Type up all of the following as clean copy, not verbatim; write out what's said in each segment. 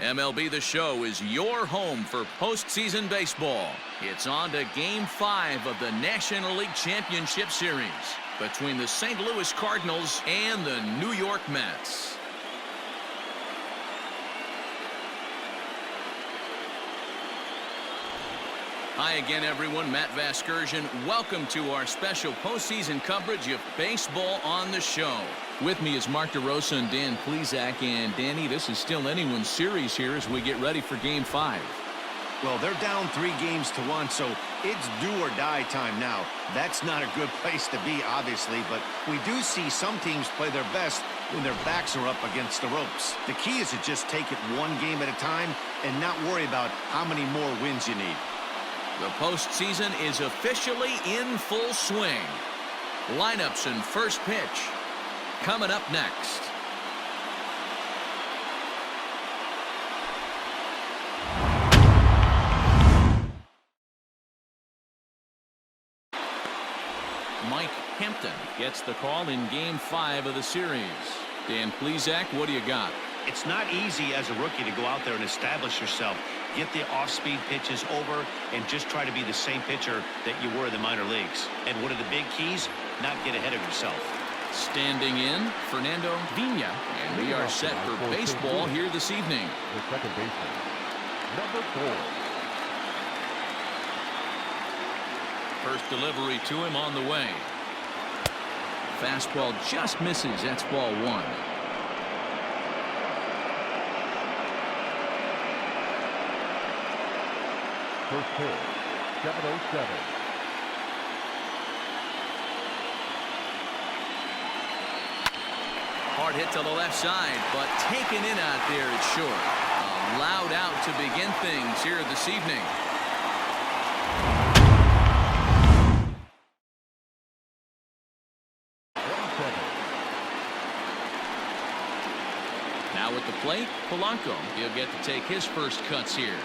MLB The Show is your home for postseason baseball. It's on to Game 5 of the National League Championship Series between the St. Louis Cardinals and the New York Mets. Hi again, everyone. Matt Vasgersian. Welcome to our special postseason coverage of Baseball on the Show. With me is Mark DeRosa and Dan Plesac. And Danny, this is still anyone's series here as we get ready for Game 5. Well, they're down 3-1, so it's do or die time now. That's not a good place to be, obviously, but we do see some teams play their best when their backs are up against the ropes. The key is to just take it one game at a time and not worry about how many more wins you need. The postseason is officially in full swing. Lineups and first pitch coming up next. Mike Hampton gets the call in Game 5 of the series. Dan Plesac, what do you got? It's not easy as a rookie to go out there and establish yourself, get the off-speed pitches over, and just try to be the same pitcher that you were in the minor leagues. And one of the big keys, not get ahead of yourself. Standing in, Fernando Vina. And we are set for baseball here this evening. The second baseman, number 4. First delivery to him on the way. Fastball just misses. That's ball 1. First pitch, 7:07. Hard hit to the left side, but taken in out there, it's short. A loud out to begin things here this evening. Now at the plate, Polanco. He'll get to take his first cuts here.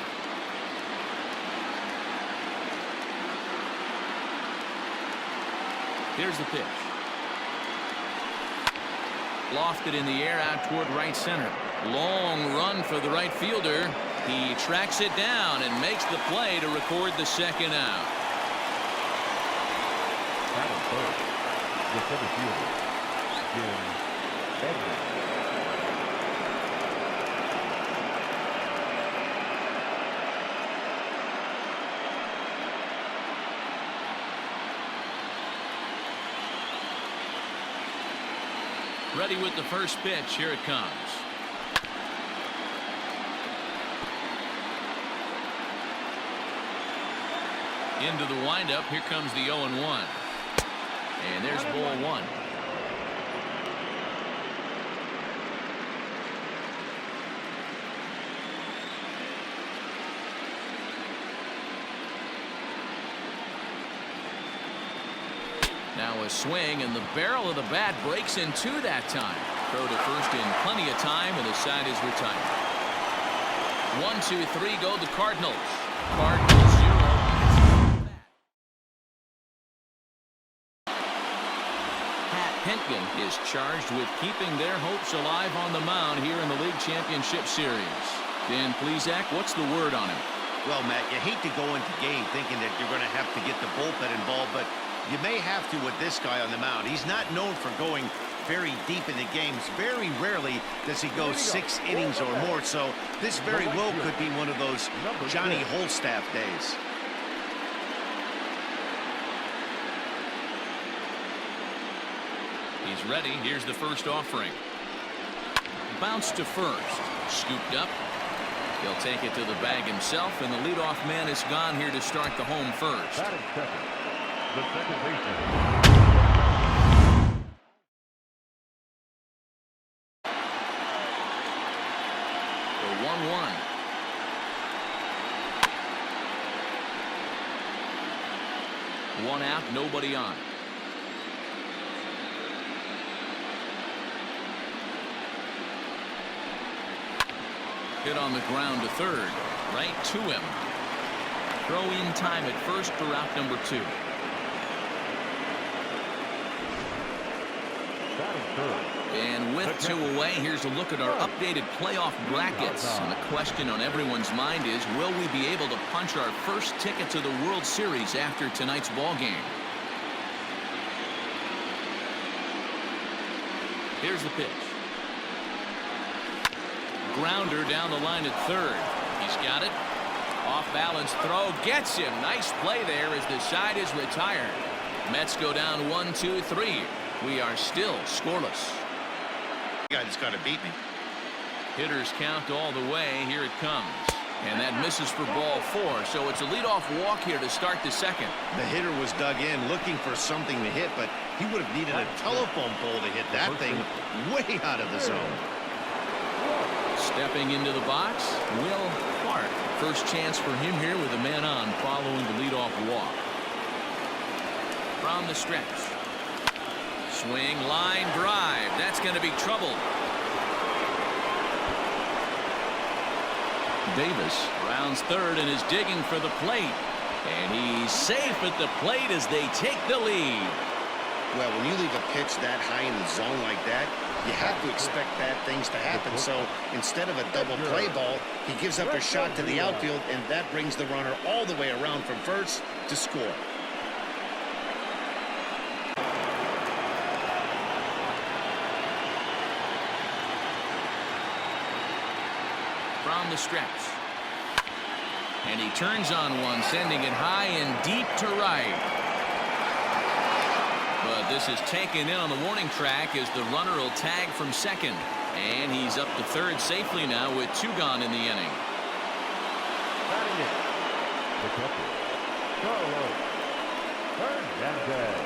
Here's the pitch. Lofted in the air out toward right center. Long run for the right fielder. He tracks it down and makes the play to record the second out. Batting first, the center fielder, Jim Edmonds. Ready with the first pitch. Here it comes. Into the windup. Here comes the 0-1. And there's ball 1. Now a swing, and the barrel of the bat breaks in two that time. Throw to first in plenty of time, and the side is retired. 1, 2, 3 go the Cardinals. Cardinals 0. Pat Pentgen is charged with keeping their hopes alive on the mound here in the League Championship Series. Dan Plesac, what's the word on him? Well, Matt, you hate to go into game thinking that you're going to have to get the bullpen involved, but you may have to with this guy on the mound. He's not known for going very deep in the games. Very rarely does he go 6 innings or more, so this very well could be one of those Johnny Holstaff days. He's ready. Here's the first offering. Bounce to first. Scooped up. He'll take it to the bag himself, and the leadoff man is gone here to start the home first. Batting second, the second baseman. The 1-1. One out, nobody on. Hit on the ground to third. Right to him. Throw in time at first for out number 2. Batting third, And with 2 away, here's a look at our updated playoff brackets. And the question on everyone's mind is, will we be able to punch our first ticket to the World Series after tonight's ball game? Here's the pitch. Grounder down the line at third. He's got it. Off balance throw gets him. Nice play there as the side is retired. Mets go down 1-2-3. We are still scoreless. Guy's got to beat me. Hitters count all the way. Here it comes. And that misses for ball 4. So it's a leadoff walk here to start the second. The hitter was dug in looking for something to hit, but he would have needed a telephone pole to hit that thing way out of the zone. Stepping into the box, Will Clark. First chance for him here with a man on following the leadoff walk. From the stretch. Swing, line drive. That's going to be trouble. Davis rounds third and is digging for the plate. And he's safe at the plate as they take the lead. Well, when you leave a pitch that high in the zone like that, you have to expect bad things to happen. So instead of a double play ball, he gives up a shot to the outfield, and that brings the runner all the way around from first to score. From the stretch. And he turns on one, sending it high and deep to right. But this is taken in on the warning track as the runner will tag from second. And he's up to third safely now with 2 gone in the inning. Batting it. The catcher, Carlos Hernandez.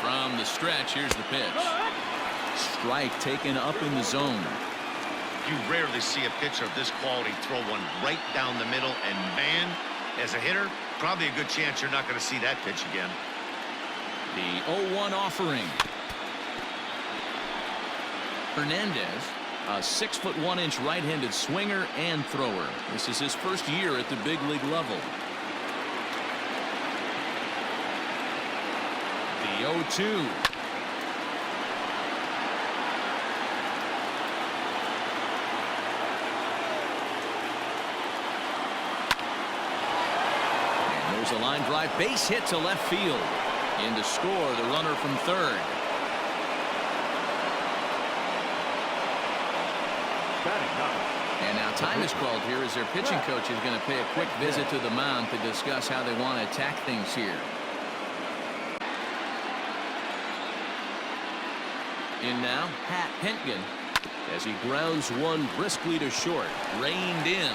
From the stretch, here's the pitch. Strike taken up in the zone. You rarely see a pitcher of this quality throw one right down the middle, and man, as a hitter, probably a good chance you're not going to see that pitch again. The 0-1 offering. Hernandez, a 6'1" right-handed swinger and thrower. This is his first year at the big league level. The 0-2. And there's a line drive base hit to left field. In to score the runner from third. And now time is called here as their pitching coach is going to pay a quick visit to the mound to discuss how they want to attack things here. In now, Pat Hentgen as he grounds one briskly to short. Reined in.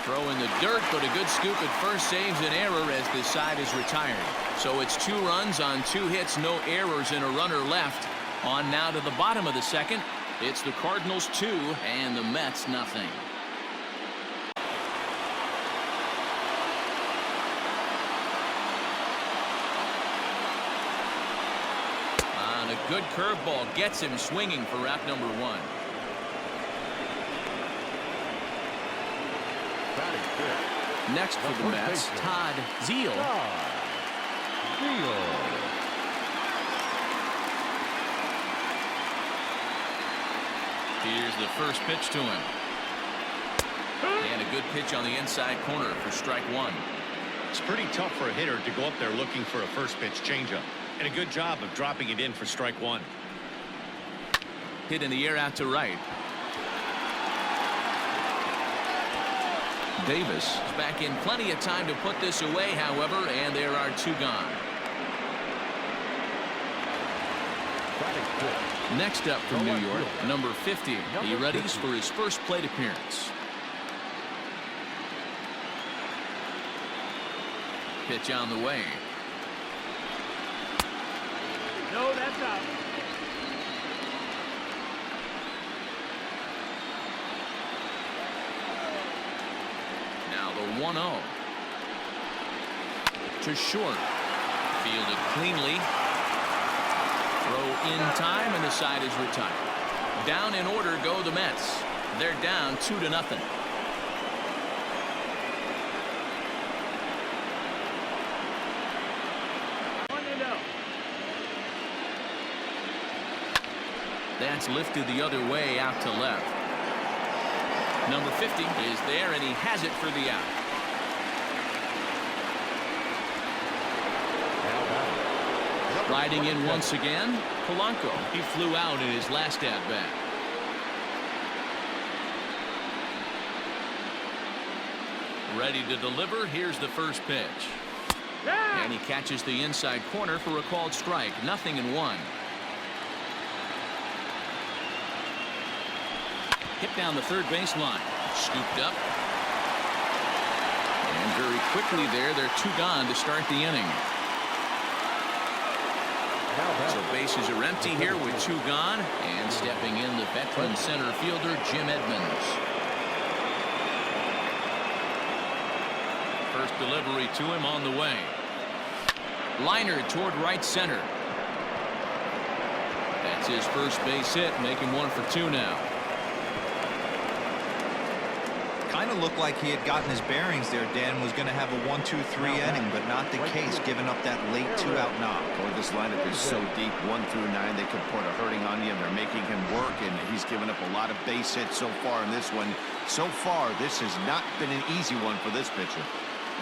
Throw in the dirt, but a good scoop at first saves an error as this side is retired. So it's 2 runs on 2 hits, no errors, and a runner left. On now to the bottom of the second. It's the Cardinals 2 and the Mets nothing. On a good curveball gets him swinging for out number 1. Next for the Mets, Todd Zeile. Here's the first pitch to him. And a good pitch on the inside corner for strike 1. It's pretty tough for a hitter to go up there looking for a first pitch changeup. And a good job of dropping it in for strike 1. Hit in the air out to right. Davis is back in plenty of time to put this away, however, and there are 2 gone. Next up from New York, number 50. He readies for his first plate appearance. Pitch on the way. No, that's out. Now the 1-0. To short. Fielded cleanly. Throw in time, and the side is retired. Down in order go the Mets. They're down 2-0. That's lifted the other way out to left. Number 50 is there, and he has it for the out. Riding in once again, Polanco. He flew out in his last at-bat. Ready to deliver. Here's the first pitch. And he catches the inside corner for a called strike. 0-1. Hit down the third base line. Scooped up. And very quickly they're 2 gone to start the inning. So bases are empty here with 2 gone. And stepping in the veteran center fielder, Jim Edmonds. First delivery to him on the way. Liner toward right center. That's his first base hit, making 1 for 2 now. Kind of looked like he had gotten his bearings there. Dan was going to have a 1-2-3 inning, but not the case, giving up that late 2-out knock. Boy, this lineup is so deep, 1 through 9. They could put a hurting on you, and they're making him work, and he's given up a lot of base hits so far in this one. So far, this has not been an easy one for this pitcher.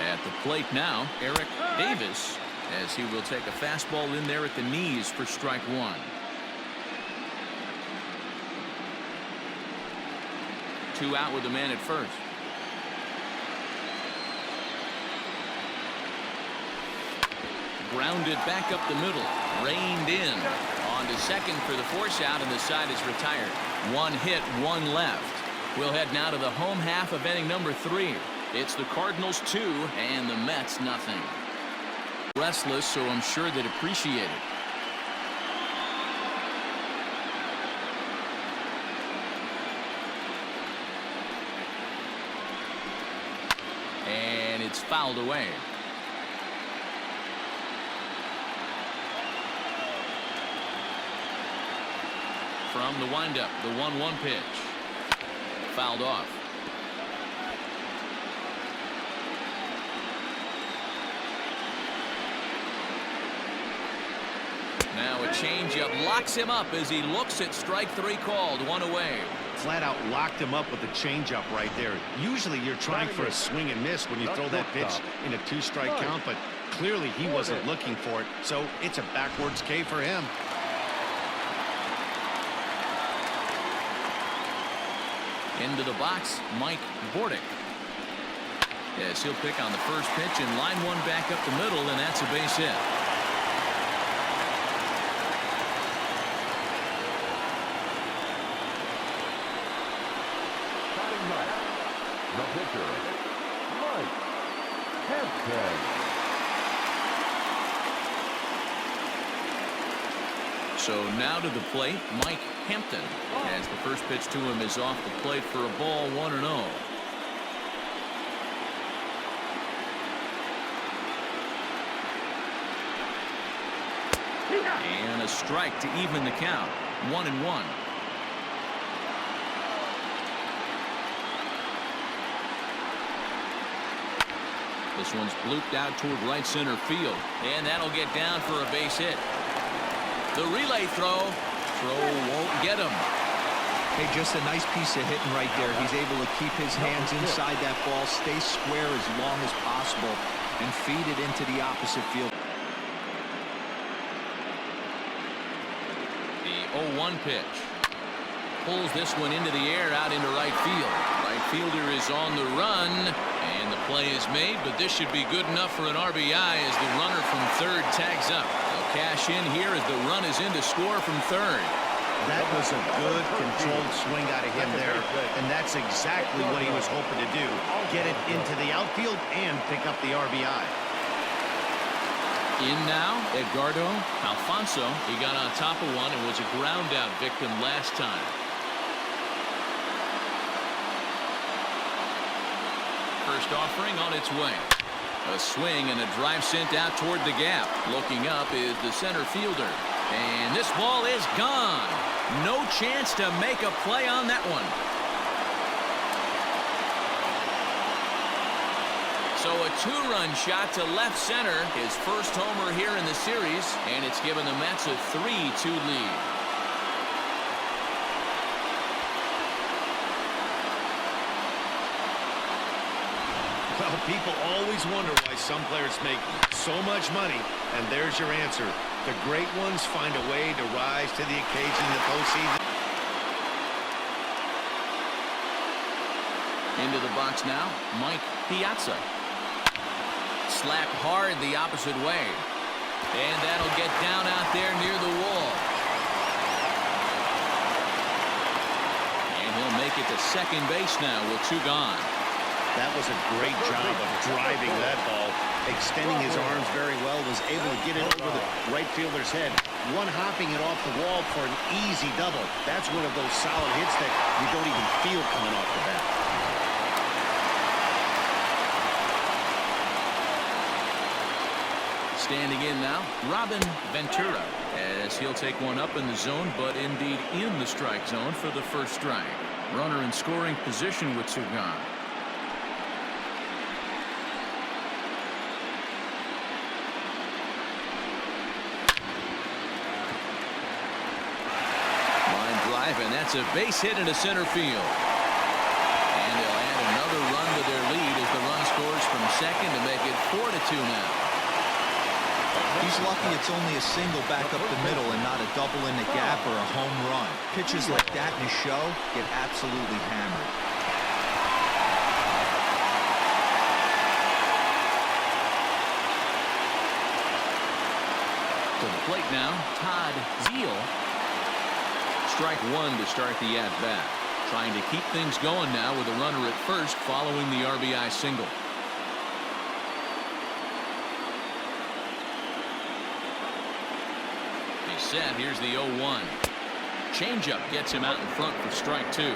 At the plate now, Eric Davis, as he will take a fastball in there at the knees for strike 1. 2 out with the man at first. Grounded back up the middle. Reined in. On to second for the force out, and the side is retired. 1 hit, 1 left. We'll head now to the home half of inning number 3. It's the Cardinals 2 and the Mets 0. Restless, so I'm sure they'd appreciate it. And it's fouled away. From the windup, the 1-1 pitch. Fouled off. Now a changeup locks him up as he looks at strike 3 called. 1 away. Flat out locked him up with the changeup right there. Usually you're trying for a swing and miss when you throw that pitch in a 2-strike count, but clearly he wasn't looking for it, so it's a backwards K for him. Into the box, Mike Bordick. Yes, he'll pick on the first pitch and line 1 back up the middle, and that's a base hit. The pitcher, Mike Hampton. So now to the plate, Mike Hampton, as the first pitch to him is off the plate for a ball. 1-0. And a strike to even the count. 1-1. This one's blooped out toward right center field, and that'll get down for a base hit. The relay throw won't get him. Hey, just a nice piece of hitting right there. He's able to keep his hands inside that ball, stay square as long as possible, and feed it into the opposite field. The 0-1 pitch. Pulls this one into the air out into right field. Right fielder is on the run, and the play is made, but this should be good enough for an RBI as the runner from third tags up. They'll cash in here as the run is in to score from third. That was a good controlled swing out of him there, and that's exactly what he was hoping to do. Get it into the outfield and pick up the RBI. In now, Edgardo Alfonso. He got on top of one and was a ground out victim last time. First offering on its way. A swing and a drive sent out toward the gap. Looking up is the center fielder. And this ball is gone. No chance to make a play on that one. So a 2-run shot to left center. His first homer here in the series. And it's given the Mets a 3-2 lead. People always wonder why some players make so much money, and there's your answer. The great ones find a way to rise to the occasion in the postseason. Into the box now, Mike Piazza. Slap hard the opposite way. And that'll get down out there near the wall. And he'll make it to second base now with 2 gone. That was a great job of driving that ball. Extending his arms very well, was able to get it over the right fielder's head. One hopping it off the wall for an easy double. That's one of those solid hits that you don't even feel coming off the bat. Standing in now, Robin Ventura, as he'll take one up in the zone, but indeed in the strike zone for the first strike. Runner in scoring position with 2 gone. Line drive, and that's a base hit into center field. And they'll add another run to their lead as the run scores from second to make it 4-2 now. He's lucky it's only a single back up the middle and not a double in the gap or a home run. Pitches like that in a show get absolutely hammered. To the plate now, Todd Zeal. Strike 1 to start the at-bat. Trying to keep things going now with a runner at first following the RBI single. Set. Here's the 0-1. Changeup gets him out in front for strike 2.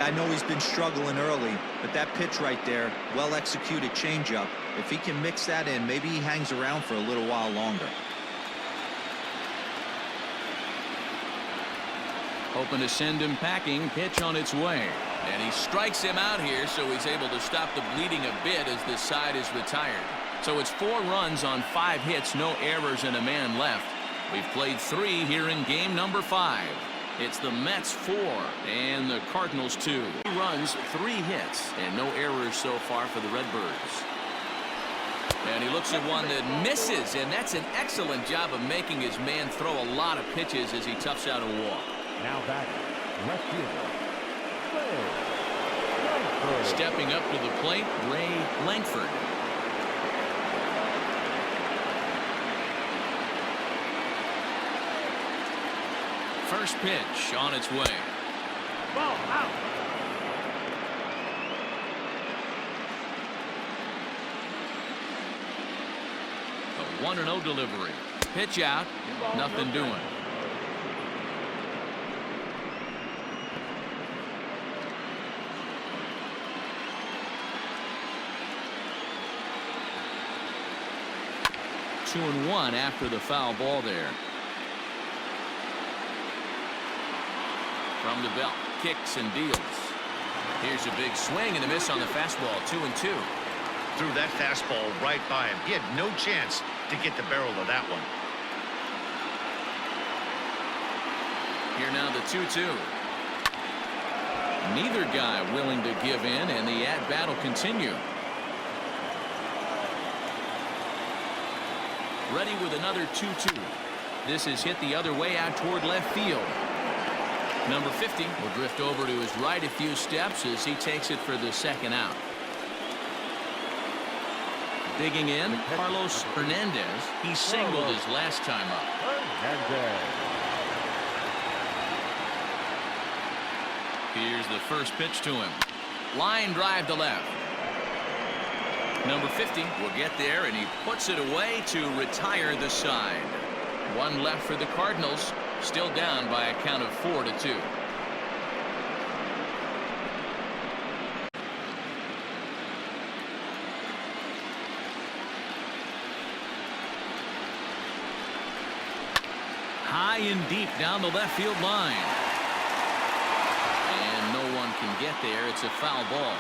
I know he's been struggling early, but that pitch right there, well executed changeup. If he can mix that in, maybe he hangs around for a little while longer. Hoping to send him packing. Pitch on its way. And he strikes him out here, so he's able to stop the bleeding a bit as this side is retired. So it's 4 runs on 5 hits, no errors, and a man left. We've played 3 here in game number 5. It's the Mets 4 and the Cardinals 2. 2 runs, 3 hits, and no errors so far for the Redbirds. And he looks at one that misses, and that's an excellent job of making his man throw a lot of pitches as he toughs out a walk. Now back, left fielder, Ray. Stepping up to the plate, Ray Langford. First pitch on its way. Ball out. A 1-0 delivery. Pitch out. Nothing doing. Two and 1 after the foul ball there. From the belt, kicks and deals. Here's a big swing and a miss on the fastball. 2-2. Threw that fastball right by him. He had no chance to get the barrel of that one. Here now the 2-2. Neither guy willing to give in, and the at-bat will continue. Ready with another 2-2. This is hit the other way out toward left field. Number 50 will drift over to his right a few steps as he takes it for the second out. Digging in, Carlos Hernandez. He singled his last time up. Here's the first pitch to him. Line drive to left. Number 50 will get there, and he puts it away to retire the side. 1 left for the Cardinals. Still down by a count of 4-2. High and deep down the left field line. And no one can get there. It's a foul ball.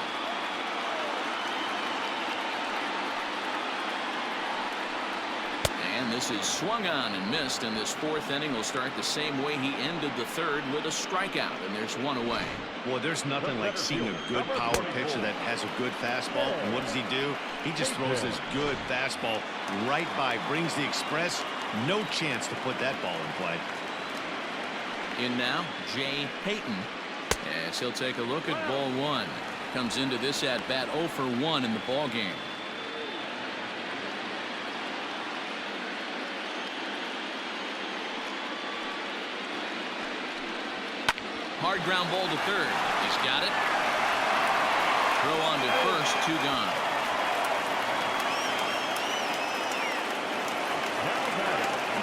And this is swung on and missed, and this fourth inning will start the same way he ended the third, with a strikeout, and there's one away. Well, there's nothing like seeing a good power pitcher that has a good fastball. And what does he do? He just throws this good fastball right by, brings the express. No chance to put that ball in play. In now, Jay Payton, as he'll take a look at ball one. Comes into this at bat 0 for 1 in the ball game. Hard ground ball to third. He's got it. Throw on to first, 2 gone.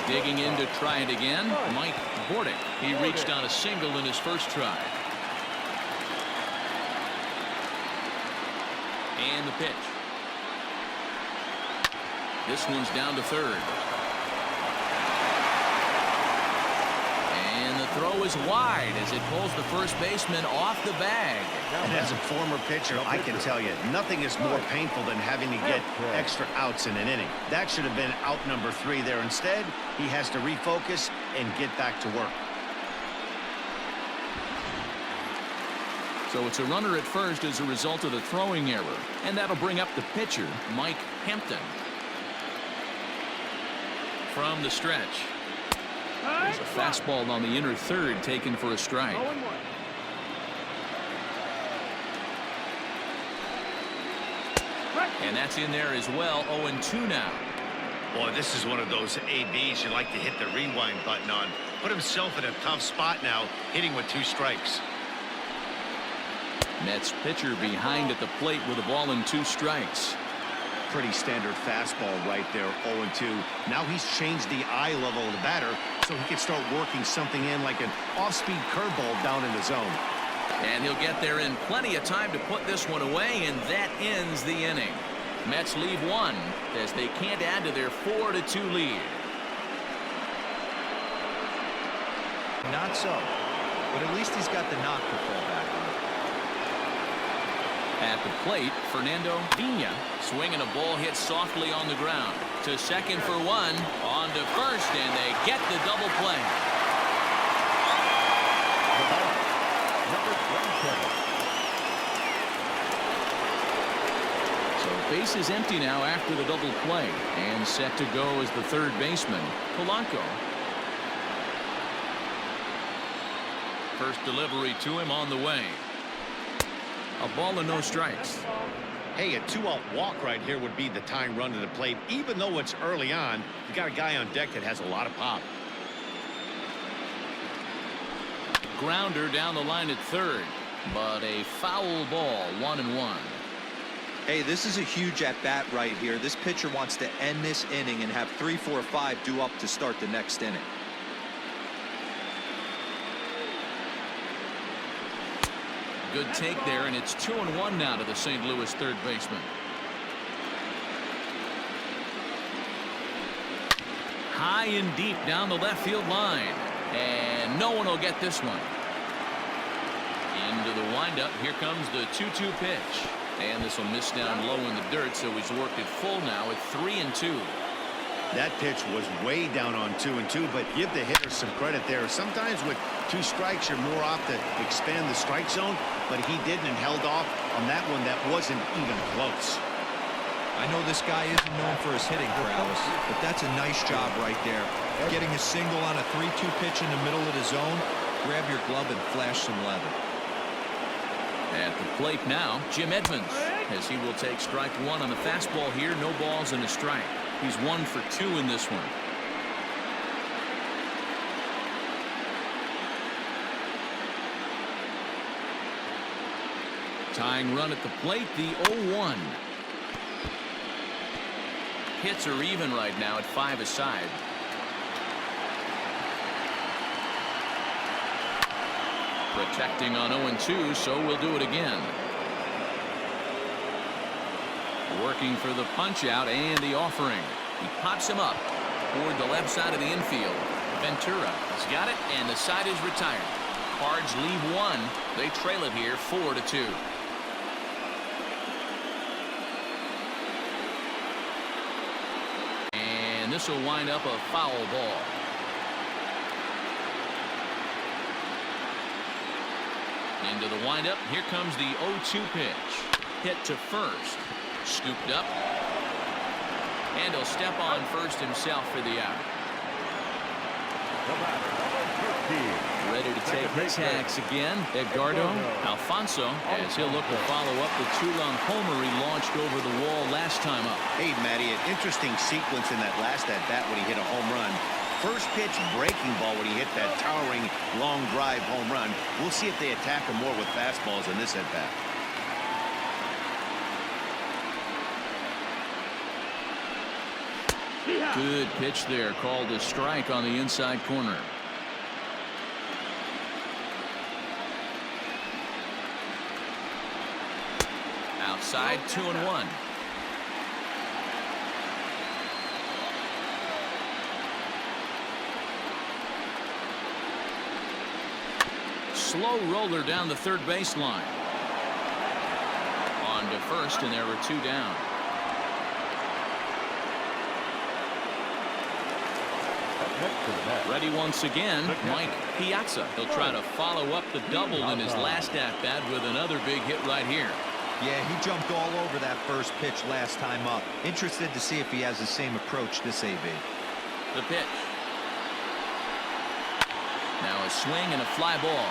Digging in to try it again, Mike Bordick. He reached on a single in his first try. And the pitch. This one's down to third. And the throw is wide as it pulls the first baseman off the bag. And as a former pitcher, I can tell you, nothing is more painful than having to get extra outs in an inning. That should have been out number 3 there. Instead, he has to refocus and get back to work. So it's a runner at first as a result of the throwing error. And that'll bring up the pitcher, Mike Hampton. From the stretch. There's a fastball on the inner third taken for a strike. And that's in there as well. 0-2 now. Boy, this is one of those ABs you like to hit the rewind button on. Put himself in a tough spot now, hitting with 2 strikes. Mets pitcher behind at the plate with a ball and 2 strikes. Pretty standard fastball right there, 0-2. Now he's changed the eye level of the batter so he can start working something in like an off-speed curveball down in the zone. And he'll get there in plenty of time to put this one away, and that ends the inning. Mets leave 1 as they can't add to their 4-2 lead. Not so, but at least he's got the knock to fall back on. At the plate, Fernando Vina swinging a ball hit softly on the ground. To second for 1, on to first, and they get the double play. So base is empty now after the double play, and set to go as the third baseman, Polanco. First delivery to him on the way. A ball and no strikes. Hey, a 2-out walk right here would be the tying run to the plate. Even though it's early on, you got a guy on deck that has a lot of pop. Grounder down the line at third, but a foul ball, 1-1. Hey, this is a huge at-bat right here. This pitcher wants to end this inning and have 3, 4, 5 due up to start the next inning. Good take there, and it's 2-1 now to the St. Louis third baseman. High and deep down the left field line, and no one will get this one. Into the windup, here comes the 2-2 pitch, and this will miss down low in the dirt, so he's worked it full now at 3-2. That pitch was way down on 2-2, but give the hitter some credit there. Sometimes with 2 strikes, you're more off to expand the strike zone, but he didn't and held off on that one that wasn't even close. I know this guy isn't known for his hitting prowess, but that's a nice job right there. Getting a single on a 3-2 pitch in the middle of the zone, grab your glove and flash some leather. At the plate now, Jim Edmonds, as he will take strike 1 on the fastball here. No balls and a strike. He's 1 for 2 in this one. Tying run at the plate, the 0-1. Hits are even right now at 5 aside. Protecting on 0-2, so we'll do it again. Working for the punch out and the offering. He pops him up toward the left side of the infield. Ventura has got it, and the side is retired. Cards leave 1. They trail it here 4-2. And And this will wind up a foul ball. Into the windup. Here comes the 0-2 pitch. Hit to first. Scooped up. And he'll step on first himself for the out. Ready to take his hacks again. Edgardo Alfonso, as he'll look to follow up the two-run homer he launched over the wall last time up. Hey, Matty, an interesting sequence in that last at-bat when he hit a home run. First pitch breaking ball when he hit that towering long drive home run. We'll see if they attack him more with fastballs in this at-bat. Good pitch there, called a strike on the inside corner. Outside, 2-1. Slow roller down the third baseline. On to first, and there were two down. Ready once again, Mike Piazza. He'll try to follow up the double in his last at-bat with another big hit right here. Yeah, he jumped all over that first pitch last time up. Interested to see if he has the same approach this AB. The pitch. Now a swing and a fly ball.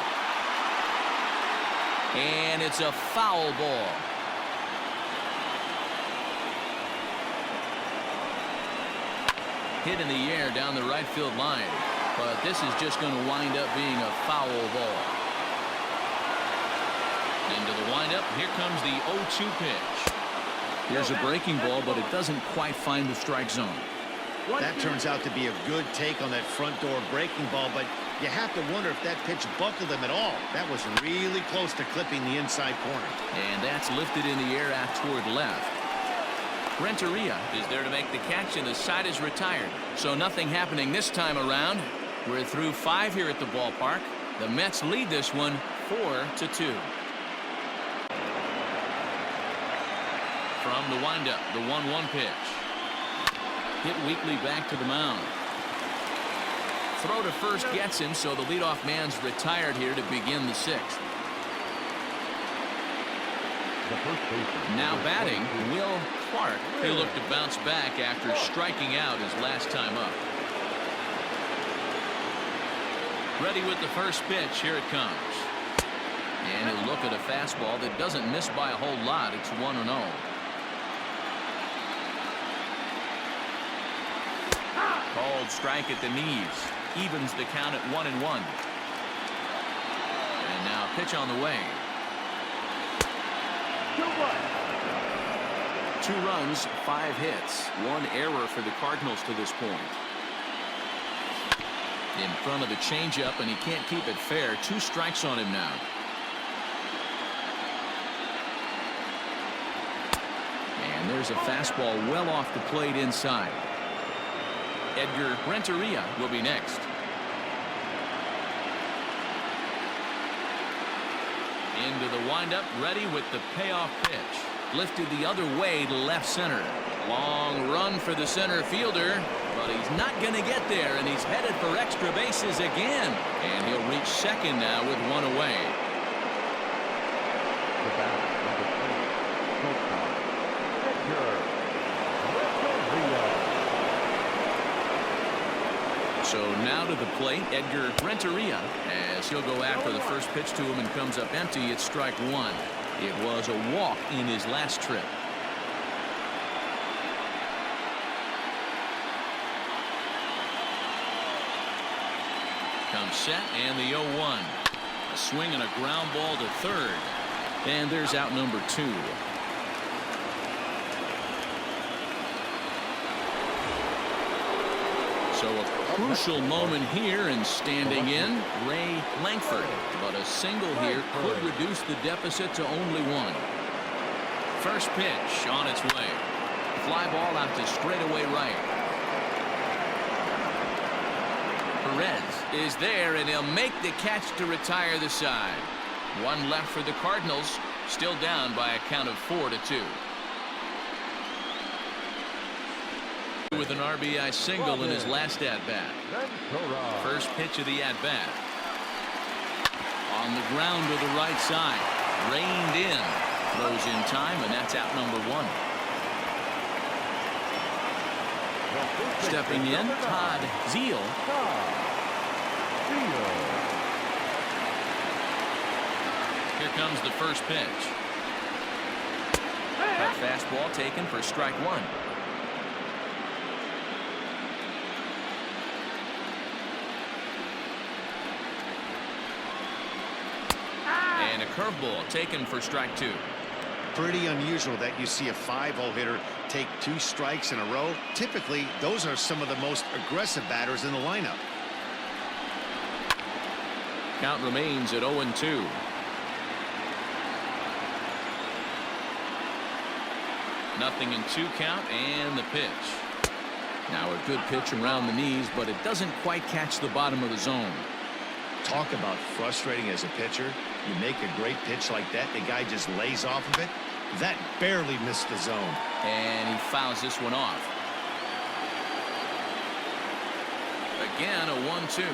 And it's a foul ball. Hit in the air down the right field line. But this is just going to wind up being a foul ball. Into the windup. Here comes the 0-2 pitch. Here's a breaking ball, but it doesn't quite find the strike zone. That turns out to be a good take on that front door breaking ball, but you have to wonder if that pitch buckled him at all. That was really close to clipping the inside corner. And that's lifted in the air out toward left. Renteria is there to make the catch, and the side is retired. So nothing happening this time around. We're through 5 here at the ballpark. The Mets lead this one 4-2. From the windup, the 1-1 pitch. Hit weakly back to the mound. Throw to first gets him, so the leadoff man's retired here to begin the 6th. Now batting, Will Clark. He looked to bounce back after striking out his last time up. Ready with the first pitch. Here it comes. And he'll look at a fastball that doesn't miss by a whole lot. It's 1-0. Called strike at the knees. Evens the count at 1-1. And now pitch on the way. 2 runs, 5 hits, 1 error for the Cardinals to this point. In front of the changeup, and he can't keep it fair. 2 strikes on him now. And there's a fastball well off the plate inside. Edgar Renteria will be next. Into the windup, ready with the payoff pitch. Lifted the other way to left center. Long run for the center fielder, but he's not going to get there, and he's headed for extra bases again. And he'll reach second now with 1 away. So now to the plate, Edgar Renteria, as he'll go after the first pitch to him and comes up empty. It's strike 1. It was a walk in his last trip. Comes set, and the 0-1. A swing and a ground ball to third. And there's out number 2. So a crucial moment here, and standing in, Ray Langford. But a single here could reduce the deficit to only 1. First pitch on its way. Fly ball out to straightaway right. Perez is there, and he'll make the catch to retire the side. 1 left for the Cardinals, still down by a count of 4-2. with an RBI single in his last at-bat. First pitch of the at-bat. On the ground to the right side. Reined in. Throws in time, and that's out number one. Stepping in, Todd Zeal. Here comes the first pitch. That fastball taken for strike one. And a curveball taken for strike two. Pretty unusual that you see a 5-hole hitter take 2 strikes in a row. Typically, those are some of the most aggressive batters in the lineup. Count remains at 0-2. Nothing in 2 count, and the pitch. Now a good pitch around the knees, but it doesn't quite catch the bottom of the zone. Talk about frustrating as a pitcher. You make a great pitch like that, the guy just lays off of it. That barely missed the zone. And he fouls this one off. Again, a 1-2.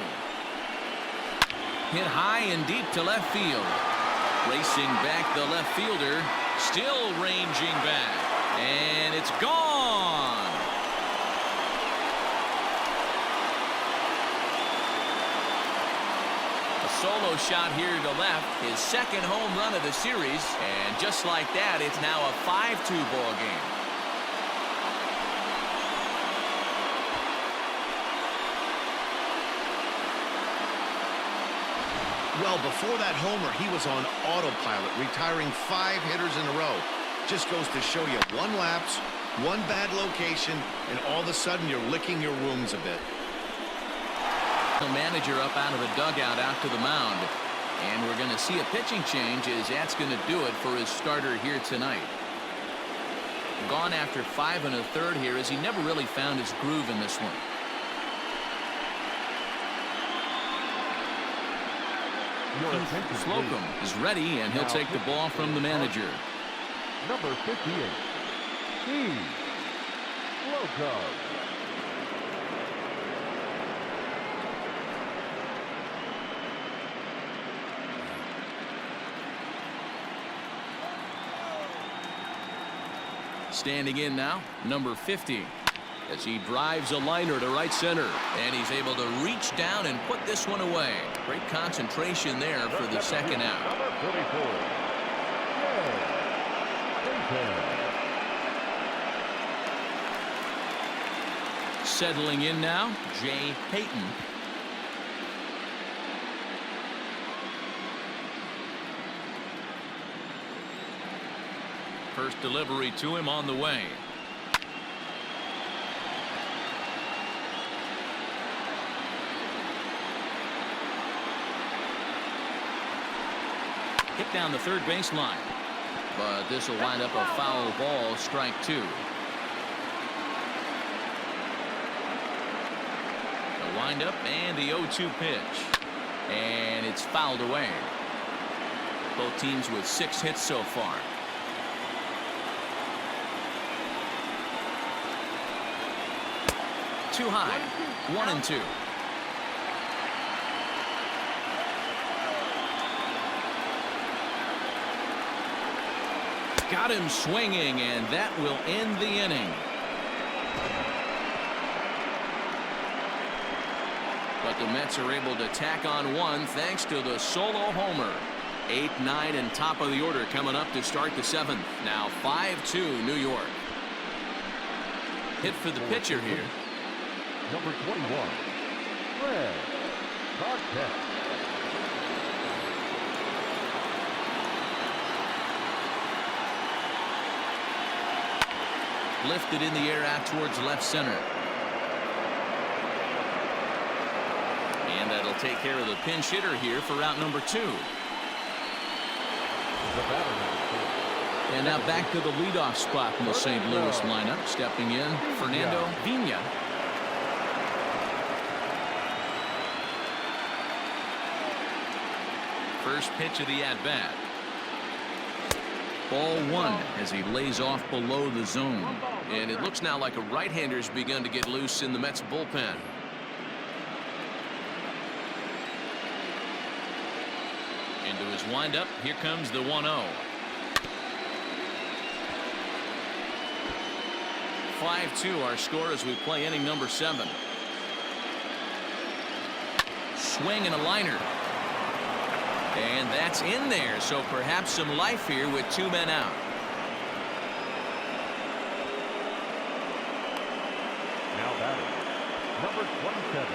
Hit high and deep to left field. Racing back the left fielder. Still ranging back. And it's gone. A solo shot here to left. His second home run of the series. And just like that, it's now a 5-2 ball game. Well, before that homer, he was on autopilot, retiring 5 hitters in a row. Just goes to show you 1 lapse, 1 bad location, and all of a sudden you're licking your wounds a bit. The manager up out of the dugout out to the mound. And we're going to see a pitching change as that's going to do it for his starter here tonight. Gone after 5 1/3 here as he never really found his groove in this one. Slocum is ready, and he'll take the ball from the manager. Number 58, Steve Slocum. Standing in now, number 50, as he drives a liner to right center, and he's able to reach down and put this one away. Great concentration there for the second out. Number 44, Settling in now, Jay Payton. First delivery to him on the way. Hit down the third baseline. But this will wind up a foul ball, strike 2. The windup and the 0-2 pitch. And it's fouled away. Both teams with 6 hits so far. Too high. 1-2. Got him swinging, and that will end the inning. But the Mets are able to tack on 1 thanks to the solo homer. 8, 9, and top of the order coming up to start the 7th. Now 5-2 New York. Hit for the pitcher here. Number 21, Fred Carter. Lifted in the air out towards left center. And that'll take care of the pinch hitter here for out number 2. And now back to the leadoff spot in the St. Louis lineup. Stepping in, Fernando Vina. First pitch of the at-bat. Ball 1 as he lays off below the zone. And it looks now like a right-hander's begun to get loose in the Mets bullpen. Into his windup. Here comes the 1-0. 5-2 our score as we play inning number 7. Swing and a liner. And that's in there, so perhaps some life here with 2 men out. Now batting, number 27.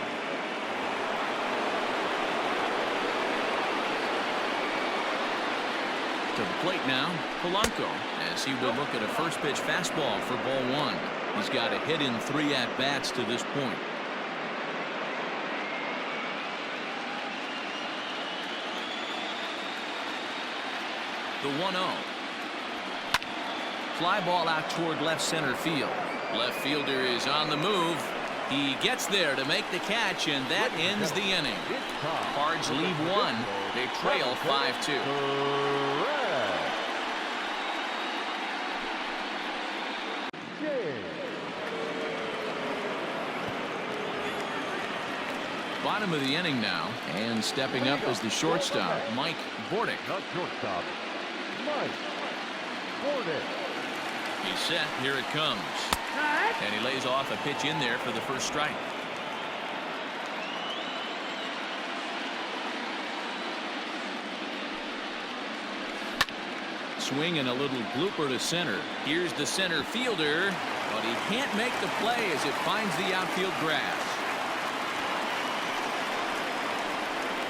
To the plate now, Polanco, as he will look at a first pitch fastball for ball 1. He's got a hit in 3 at-bats to this point. The 1-0. Fly ball out toward left center field. Left fielder is on the move. He gets there to make the catch, and that ends the inning. Cards lead 1. They trail 5-2. Bottom of the inning now, and stepping up as the shortstop, Mike Bordick. The shortstop, Mike Bordick. He's set. Here it comes. And he lays off a pitch in there for the first strike. Swing and a little blooper to center. Here's the center fielder, but he can't make the play as it finds the outfield grass.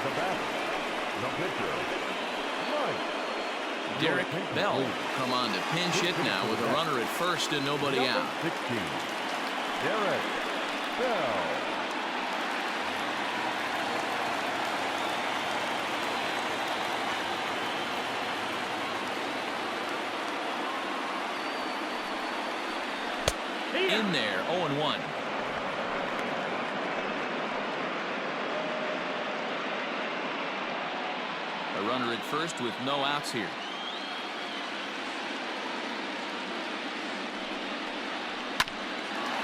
The batter, the pitcher, Mike. Derek Bell come on to pinch hit now with a runner at first and nobody out. 16, Derek Bell. In there, 0-1. A runner at first with no outs here.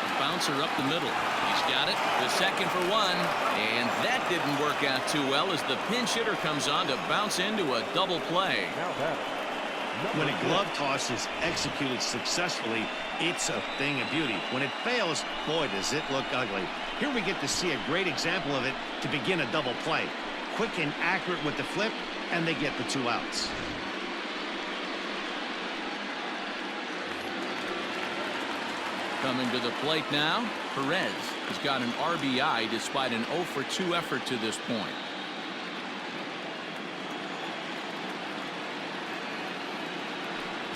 A bouncer up the middle. He's got it. The second for 1. And that didn't work out too well as the pinch hitter comes on to bounce into a double play. Now that. When a glove toss is executed successfully, it's a thing of beauty. When it fails, boy, does it look ugly. Here we get to see a great example of it to begin a double play. Quick and accurate with the flip, and they get the 2 outs. Coming to the plate now, Perez has got an RBI despite an 0-for-2 effort to this point.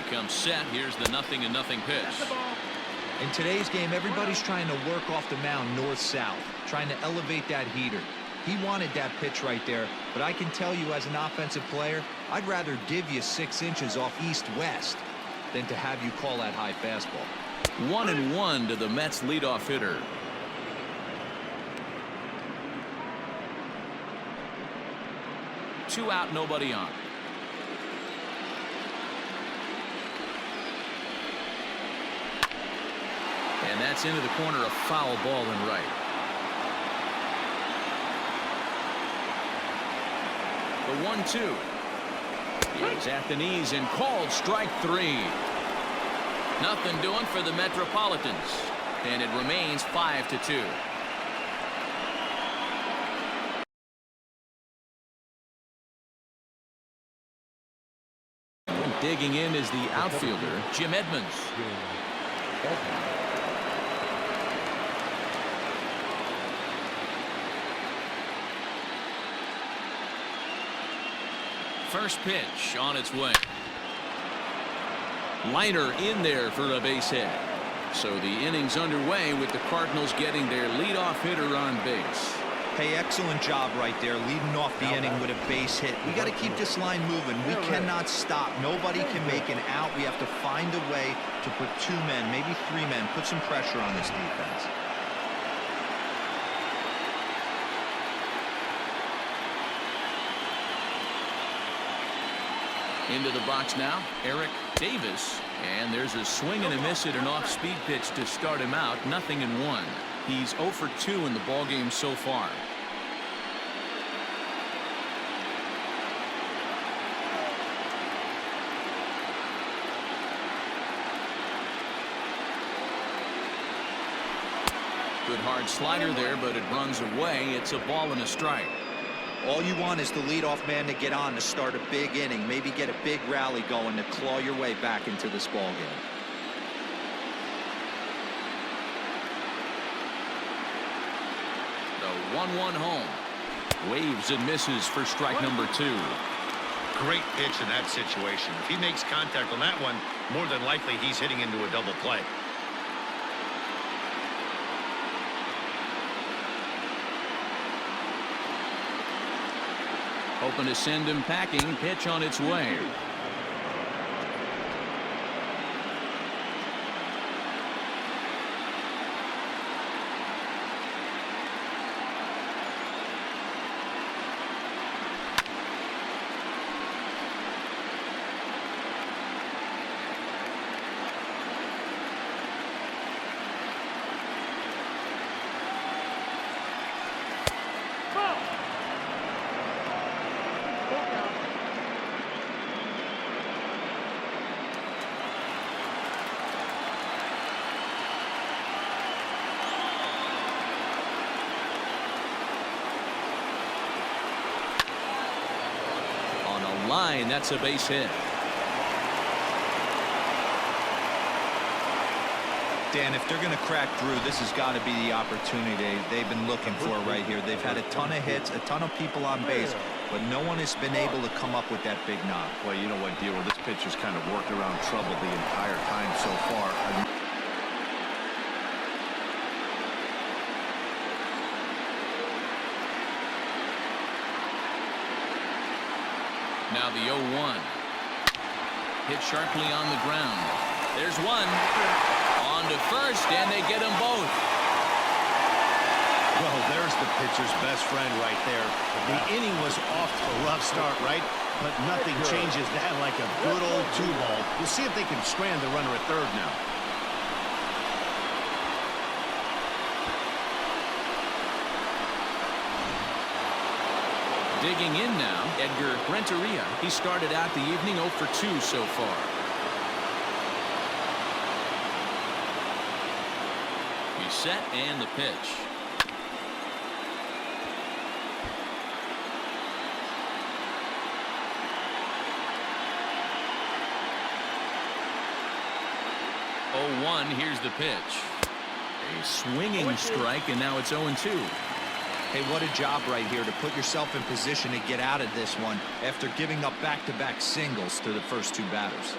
Comes set. Here's the 0-0 pitch. In today's game, everybody's trying to work off the mound north-south, trying to elevate that heater. He wanted that pitch right there, but I can tell you as an offensive player, I'd rather give you 6 inches off east-west than to have you call that high fastball. 1-1 to the Mets leadoff hitter. Two out, nobody on. And that's into the corner, a foul ball and right. The 1-2. He's at the knees and called strike 3. Nothing doing for the Metropolitans. And it remains 5-2. Digging in is the outfielder, Jim Edmonds. First pitch on its way. Liner in there for a base hit. So the inning's underway with the Cardinals getting their leadoff hitter on base. Hey, excellent job right there, leading off the inning with a base hit. We got to keep this line moving. We cannot stop. Nobody can make an out. We have to find a way to put 2 men, maybe 3 men, put some pressure on this defense. Into the box now, Eric Davis. And there's a swing and a miss at an off-speed pitch to start him out. 0-1. He's 0 for 2 in the ballgame so far. Good hard slider there, but it runs away. It's a ball and a strike. All you want is the leadoff man to get on to start a big inning, maybe get a big rally going to claw your way back into this ball game. The 1-1 home. Waves and misses for strike number 2. Great pitch in that situation. If he makes contact on that one, more than likely he's hitting into a double play. Hoping to send him packing. Pitch on its way. Line, that's a base hit. Dan, if they're going to crack through, this has got to be the opportunity they've been looking for right here. They've had a ton of hits, a ton of people on base, but no one has been able to come up with that big knock. Well, you know what, Dero, this pitcher's kind of worked around trouble the entire time so far. Now the 0-1. Hit sharply on the ground. There's one. On to first, and they get them both. Well, there's the pitcher's best friend right there. The inning was off to a rough start, right? But nothing changes that like a good old 2-ball. We'll see if they can strand the runner at third now. Digging in now, Edgar Renteria. He started out the evening 0 for 2 so far. He's set and the pitch. Here's the pitch. A swinging strike, and now it's 0-2. Hey, what a job right here to put yourself in position to get out of this one after giving up back-to-back singles to the first two batters.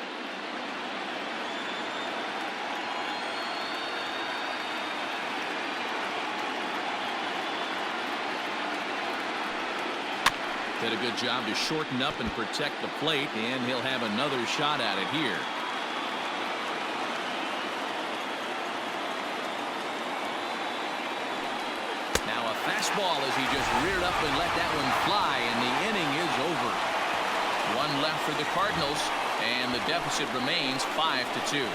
Did a good job to shorten up and protect the plate, and he'll have another shot at it here. Now a fastball as he just reared up and let that one fly, and the inning is over. One left for the Cardinals, and the deficit remains 5-2.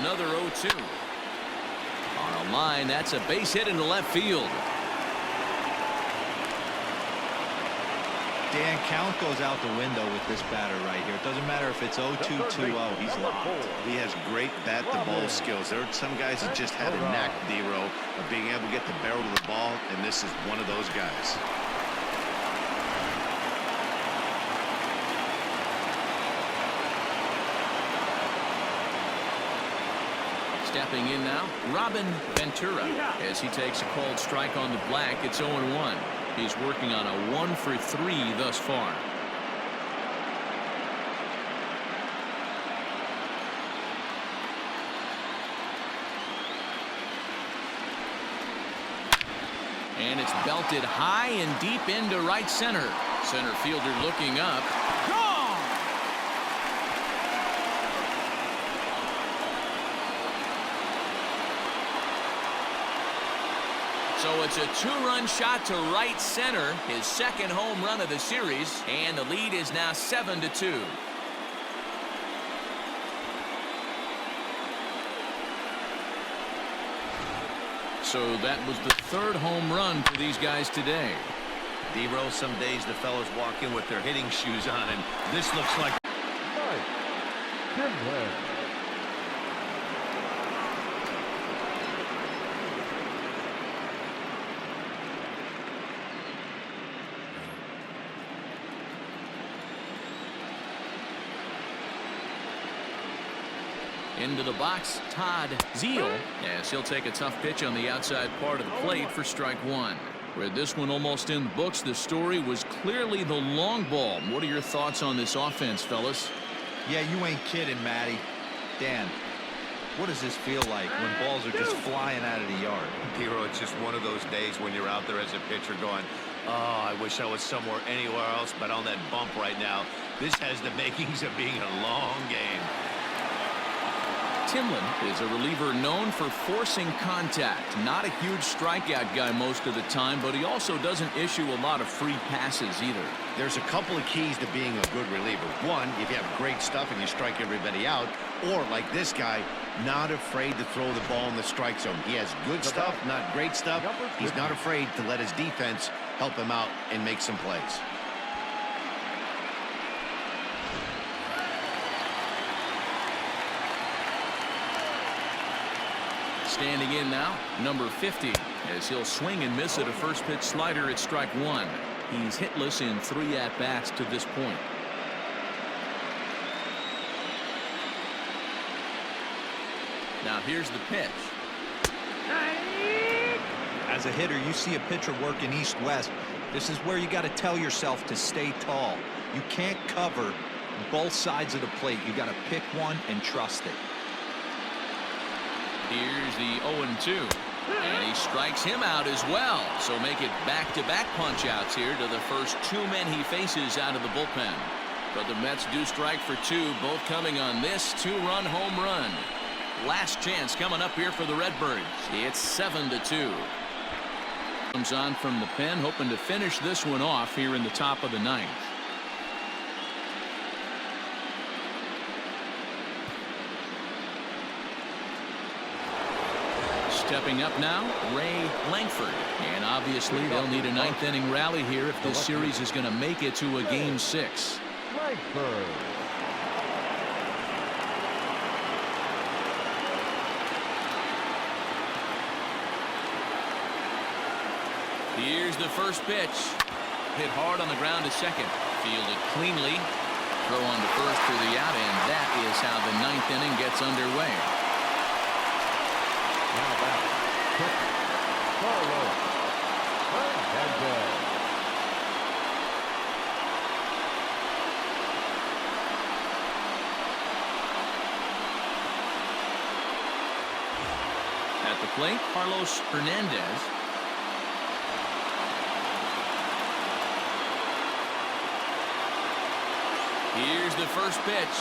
Another 0-2. On a line, that's a base hit into left field. Dan, count goes out the window with this batter right here. It doesn't matter if it's 0-2, 2-0. He's locked. He has great bat-to-ball skills. There are some guys that just have a knack, Dero, of being able to get the barrel of the ball, and this is one of those guys. Stepping in now, Robin Ventura, as he takes a called strike on the black. It's 0-1. He's working on a 1 for 3 thus far. And it's belted high and deep into right center. Center fielder looking up. Gone! So it's a two-run shot to right center, his second home run of the series, and the lead is now 7-2. So that was the third home run for these guys today. D-Rose, some days the fellas walk in with their hitting shoes on, and this looks like... Mike Timlin. Into the box, Todd Zeal, as he'll take a tough pitch on the outside part of the plate for strike one. With this one almost in the books, the story was clearly the long ball. What are your thoughts on this offense, fellas? Yeah, you ain't kidding, Matty. Dan, what does this feel like when balls are just flying out of the yard? Hero, it's just one of those days when you're out there as a pitcher going, oh, I wish I was somewhere anywhere else but on that bump right now. This has the makings of being a long game. Timlin is a reliever known for forcing contact. Not a huge strikeout guy most of the time, but he also doesn't issue a lot of free passes either. There's a couple of keys to being a good reliever. One, if you have great stuff and you strike everybody out, or like this guy, not afraid to throw the ball in the strike zone. He has good stuff, not great stuff. He's not afraid to let his defense help him out and make some plays. Standing in now, number 50, as he'll swing and miss at a first pitch slider at strike one. He's hitless in 3 at-bats to this point. Now here's the pitch. As a hitter, you see a pitcher working east-west. This is where you got to tell yourself to stay tall. You can't cover both sides of the plate. You got to pick one and trust it. Here's the 0-2. And he strikes him out as well. So make it back-to-back punch-outs here to the first 2 men he faces out of the bullpen. But the Mets do strike for 2, both coming on this 2-run home run. Last chance coming up here for the Redbirds. It's 7-2. Comes on from the pen, hoping to finish this one off here in the top of the 9th. Stepping up now, Ray Langford. And obviously they'll need a 9th inning rally here if this series is going to make it to a game 6. Langford. Here's the first pitch. Hit hard on the ground to second. Fielded cleanly. Throw on to first for the out, and that is how the 9th inning gets underway. Now back. Carlos Hernandez. At the plate, Carlos Hernandez. Here's the first pitch.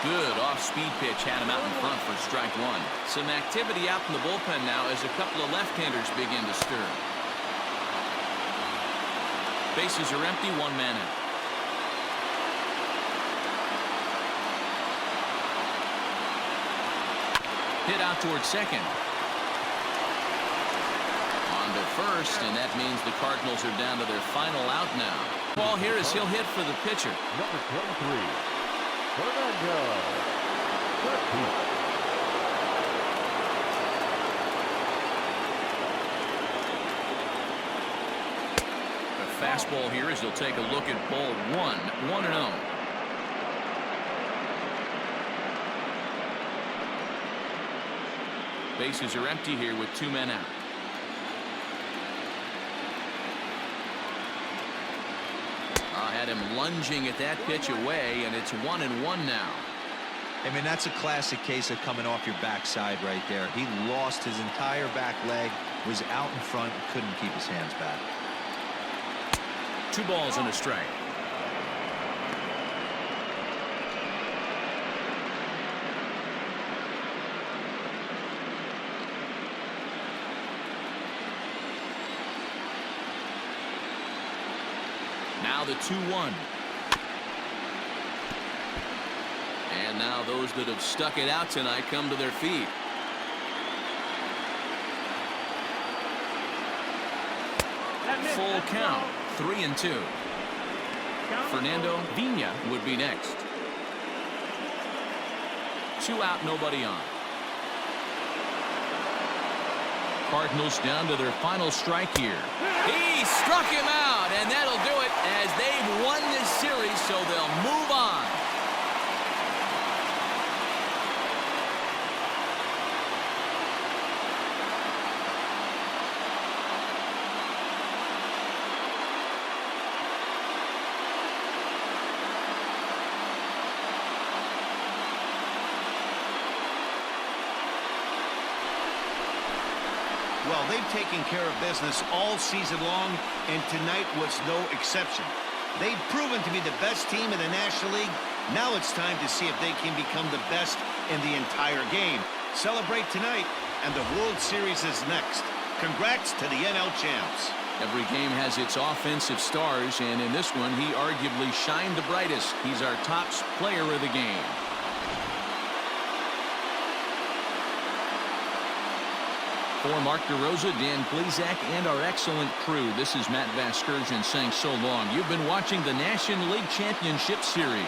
Good off-speed pitch had him out in front for strike one. Some activity out in the bullpen now as a couple of left-handers begin to stir. Bases are empty, 1 man out. Hit out towards second. On to first, and that means the Cardinals are down to their final out now. Ball here as he'll hit for the pitcher. Number 23. Fernandez. The fastball here as he'll take a look at ball 1, 1-0. Bases are empty here with 2 men out. Had him lunging at that pitch away, and it's 1-1 now. I mean, that's a classic case of coming off your backside right there. He lost his entire back leg, was out in front and couldn't keep his hands back. 2 balls and a strike. Now the 2-1. And now those that have stuck it out tonight come to their feet. Full count, 3-2. Fernando Vina would be next. 2 out, nobody on. Cardinals down to their final strike here. He struck him out, and that'll do it as they've won this series, so they'll move on. Well, they've taken care of business all season long, and tonight was no exception. They've proven to be the best team in the National League. Now it's time to see if they can become the best in the entire game. Celebrate tonight, and the World Series is next. Congrats to the NL champs. Every game has its offensive stars, and in this one, he arguably shined the brightest. He's our top player of the game. For Mark DeRosa, Dan Plesac, and our excellent crew, this is Matt Vasgersian saying so long. You've been watching the National League Championship Series.